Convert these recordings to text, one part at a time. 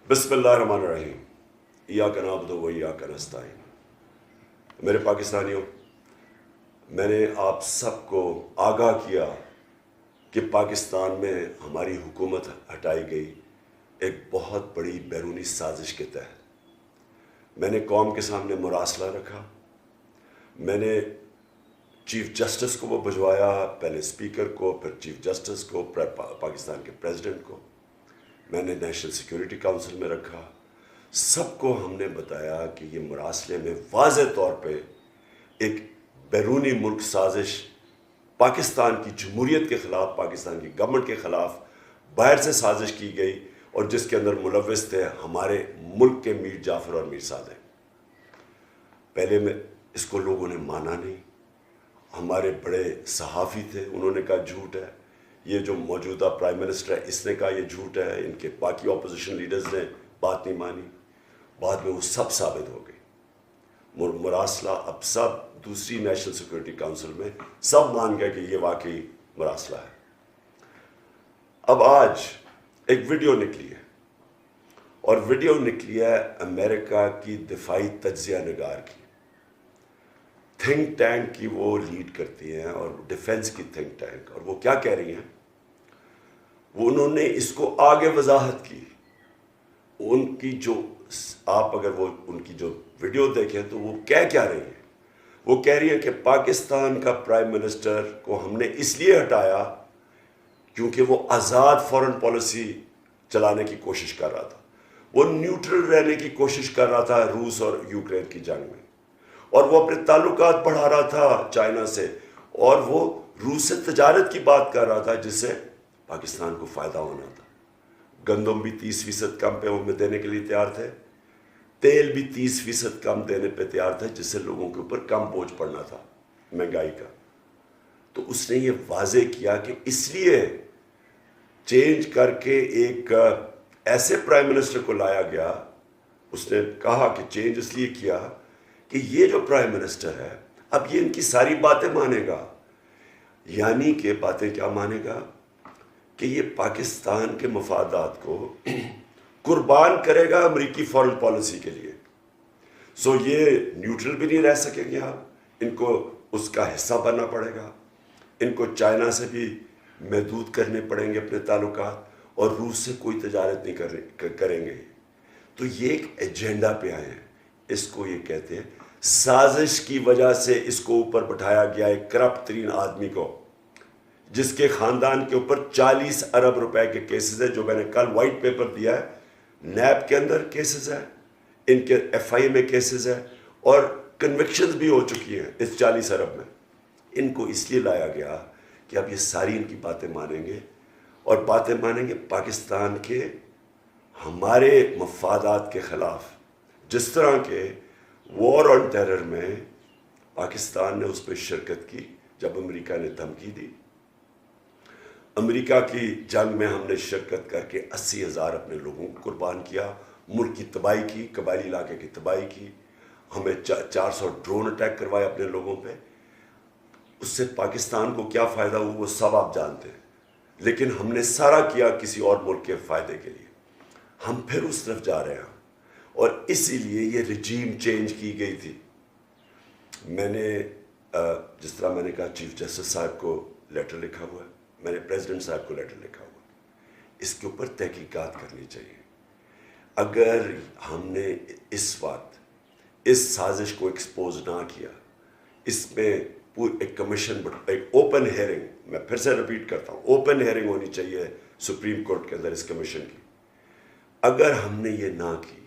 بسم اللہ الرحمن الرحیم۔ ایاک نعبد و ایاک نستعین۔ میرے پاکستانیوں، میں نے آپ سب کو آگاہ کیا کہ پاکستان میں ہماری حکومت ہٹائی گئی ایک بہت بڑی بیرونی سازش کے تحت۔ میں نے قوم کے سامنے مراسلہ رکھا، میں نے چیف جسٹس کو وہ بھجوایا، پہلے اسپیکر کو، پھر چیف جسٹس کو، پھر پاکستان کے پریزیڈنٹ کو، میں نے نیشنل سیکیورٹی کونسل میں رکھا۔ سب کو ہم نے بتایا کہ یہ مراسلے میں واضح طور پہ ایک بیرونی ملک سازش پاکستان کی جمہوریت کے خلاف، پاکستان کی گورنمنٹ کے خلاف باہر سے سازش کی گئی، اور جس کے اندر ملوث تھے ہمارے ملک کے میر جعفر اور میر صادق۔ پہلے میں اس کو لوگوں نے مانا نہیں، ہمارے بڑے صحافی تھے، انہوں نے کہا جھوٹ ہے، یہ جو موجودہ پرائم منسٹر ہے اس نے کہا یہ جھوٹ ہے، ان کے باقی اپوزیشن لیڈرز نے بات نہیں مانی۔ بعد میں وہ سب ثابت ہو گئی۔ مراسلہ اب سب دوسری نیشنل سیکورٹی کونسل میں سب مان گئے کہ یہ واقعی مراسلہ ہے۔ اب آج ایک ویڈیو نکلی ہے، اور ویڈیو نکلی ہے امریکہ کی دفاعی تجزیہ نگار کی، تھنک ٹینک کی وہ لیڈ کرتی ہیں، اور ڈیفنس کی تھنک ٹینک، اور وہ کیا کہہ رہی ہیں، انہوں نے اس کو آگے وضاحت کی۔ ان کی جو آپ اگر وہ ان کی جو ویڈیو دیکھیں تو وہ کیا رہی ہیں، وہ کہہ رہی ہیں کہ پاکستان کا پرائم منسٹر کو ہم نے اس لیے ہٹایا کیونکہ وہ آزاد فورن پالیسی چلانے کی کوشش کر رہا تھا، وہ نیوٹرل رہنے کی کوشش کر رہا تھا روس اور یوکرین کی جنگ میں، اور وہ اپنے تعلقات بڑھا رہا تھا چائنا سے، اور وہ روس سے تجارت کی بات کر رہا تھا جس سے پاکستان کو فائدہ ہونا تھا۔ گندم بھی 30% کم پہ وہ دینے کے لیے تیار تھے، تیل بھی 30% کم دینے پہ تیار تھے، جس سے لوگوں کے اوپر کم بوجھ پڑنا تھا مہنگائی کا۔ تو اس نے یہ واضح کیا کہ اس لیے چینج کر کے ایک ایسے پرائم منسٹر کو لایا گیا، اس نے کہا کہ چینج اس لیے کیا کہ یہ جو پرائم منسٹر ہے اب یہ ان کی ساری باتیں مانے گا۔ یعنی کہ باتیں کیا مانے گا کہ یہ پاکستان کے مفادات کو قربان کرے گا امریکی فورن پالیسی کے لیے۔ سو یہ نیوٹرل بھی نہیں رہ سکیں گے، آپ ان کو اس کا حصہ بننا پڑے گا، ان کو چائنا سے بھی محدود کرنے پڑیں گے اپنے تعلقات، اور روس سے کوئی تجارت نہیں کریں گے۔ تو یہ ایک ایجنڈا پہ آئے ہیں، اس کو یہ کہتے ہیں سازش کی وجہ سے اس کو اوپر بٹھایا گیا ایک کرپٹ ترین آدمی کو، جس کے خاندان کے اوپر 40 ارب روپے کے کیسز ہیں، جو میں نے کل وائٹ پیپر دیا ہے، نیب کے اندر کیسز ہیں، ان کے ایف آئی میں کیسز ہیں، اور کنوکشنز بھی ہو چکی ہیں اس 40 ارب میں۔ ان کو اس لیے لایا گیا کہ اب یہ ساری ان کی باتیں مانیں گے، اور باتیں مانیں گے پاکستان کے ہمارے مفادات کے خلاف۔ جس طرح کے وار آن ٹیرر میں پاکستان نے اس پہ شرکت کی جب امریکہ نے دھمکی دی، امریکہ کی جنگ میں ہم نے شرکت کر کے 80,000 اپنے لوگوں کو قربان کیا، ملک کی تباہی کی، قبائلی علاقے کی تباہی کی، ہمیں 400 ڈرون اٹیک کروائے اپنے لوگوں پہ۔ اس سے پاکستان کو کیا فائدہ ہوا وہ سب آپ جانتے ہیں، لیکن ہم نے سارا کیا کسی اور ملک کے فائدے کے لیے۔ ہم پھر اس طرف جا رہے ہیں، اور اسی لیے یہ رجیم چینج کی گئی تھی۔ میں نے جس طرح میں نے کہا چیف جسٹس صاحب کو لیٹر لکھا ہوا ہے، میں نے پریزیڈنٹ صاحب کو لیٹر لکھا ہوا ہے، اس کے اوپر تحقیقات کرنی چاہیے۔ اگر ہم نے اس وقت اس سازش کو ایکسپوز نہ کیا، اس میں ایک کمیشن، ایک اوپن ہیئرنگ، میں پھر سے ریپیٹ کرتا ہوں، اوپن ہیئرنگ ہونی چاہیے سپریم کورٹ کے اندر اس کمیشن کی۔ اگر ہم نے یہ نہ کی،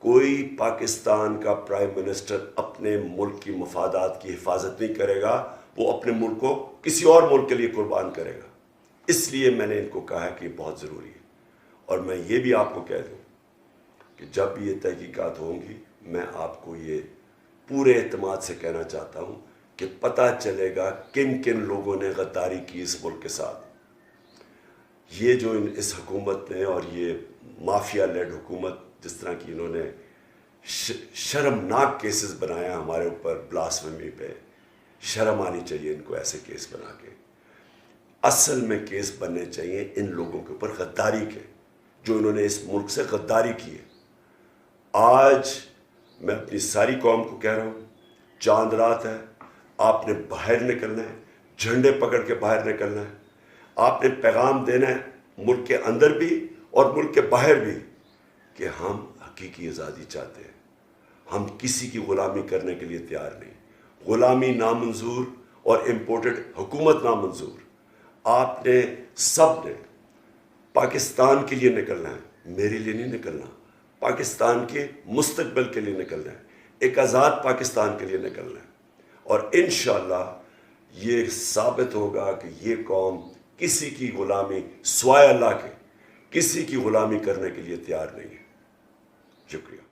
کوئی پاکستان کا پرائم منسٹر اپنے ملک کی مفادات کی حفاظت نہیں کرے گا، وہ اپنے ملک کو کسی اور ملک کے لیے قربان کرے گا۔ اس لیے میں نے ان کو کہا ہے کہ یہ بہت ضروری ہے، اور میں یہ بھی آپ کو کہہ دوں کہ جب بھی یہ تحقیقات ہوں گی، میں آپ کو یہ پورے اعتماد سے کہنا چاہتا ہوں کہ پتہ چلے گا کن کن لوگوں نے غداری کی اس ملک کے ساتھ۔ یہ جو اس حکومت نے، اور یہ مافیا لیڈ حکومت، جس طرح کی انہوں نے شرمناک کیسز بنایا ہمارے اوپر بلاسفیمی پہ، شرم آنی چاہیے ان کو ایسے کیس بنا کے۔ اصل میں کیس بننے چاہیے ان لوگوں کے اوپر غداری کے، جو انہوں نے اس ملک سے غداری کی ہے۔ آج میں اپنی ساری قوم کو کہہ رہا ہوں، چاند رات ہے، آپ نے باہر نکلنا ہے، جھنڈے پکڑ کے باہر نکلنا ہے، آپ نے پیغام دینا ہے ملک کے اندر بھی اور ملک کے باہر بھی کہ ہم حقیقی آزادی چاہتے ہیں، ہم کسی کی غلامی کرنے کے لیے تیار نہیں۔ غلامی نامنظور اور امپورٹڈ حکومت نامنظور۔ آپ نے سب نے پاکستان کے لیے نکلنا ہے، میرے لیے نہیں نکلنا، پاکستان کے مستقبل کے لیے نکلنا ہے، ایک آزاد پاکستان کے لیے نکلنا ہے۔ اور انشاءاللہ یہ ثابت ہوگا کہ یہ قوم کسی کی غلامی سوائے اللہ کے کسی کی غلامی کرنے کے لیے تیار نہیں ہے۔ شکریہ۔